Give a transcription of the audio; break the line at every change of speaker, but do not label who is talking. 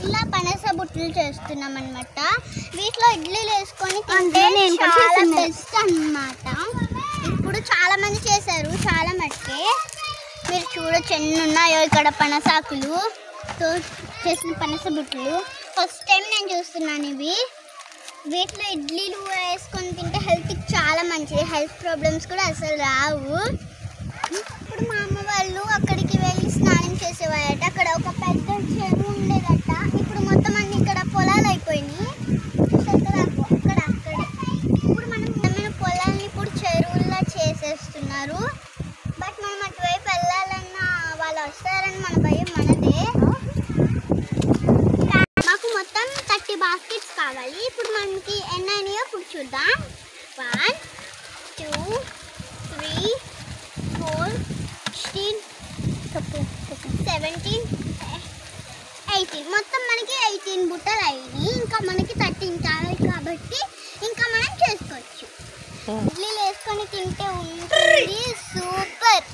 ఇలా పనస బుట్టలు చేస్తున్నాం అన్నమాట. వీటిలో ఇడ్లీలు వేసుకొని తింటే చాలా బెస్ట్ అన్నమాట. ఇప్పుడు చాలా మంది చేశారు, చాలా మట్టుకే. మీరు చూడొచ్చు ఎన్ని ఉన్నాయో ఇక్కడ పనసాకులు తో చేసిన పనస బుట్టలు. ఫస్ట్ టైం నేను చూస్తున్నాను ఇవి. వీటిలో ఇడ్లీలు వేసుకొని తింటే హెల్త్కి చాలా మంచిది, హెల్త్ ప్రాబ్లమ్స్ కూడా అసలు రావు. ఇప్పుడు మా అమ్మ వాళ్ళు అక్కడికి వెళ్ళి స్నానం చేసేవారట. అక్కడ ఒక పెద్ద చెరువు ఉండేదట. ఇప్పుడు మొత్తం అన్ని ఇక్కడ పొలాలు అయిపోయినాయి. అక్కడే ఇప్పుడు మనం పొలాలని ఇప్పుడు చెరువుల్లో చేసేస్తున్నారు. బట్ మనం అటువైపు వెళ్ళాలన్నా వాళ్ళు వస్తారని మన భయం మనదే. మాకు మొత్తం 30 బాస్కెట్స్ కావాలి. ఇప్పుడు మనకి ఎన్ని అయినాయో ఇప్పుడు చూద్దాం. 1 2 3 4 16 17 18 మొత్తం మనకి 18 బుట్టలు అయినాయి. ఇంకా మనకి 13 కావాలి కాబట్టి ఇంకా మనం చేసుకోవచ్చు. ఇడ్లీలు వేసుకొని తింటే ఉంటుంది సూపర్.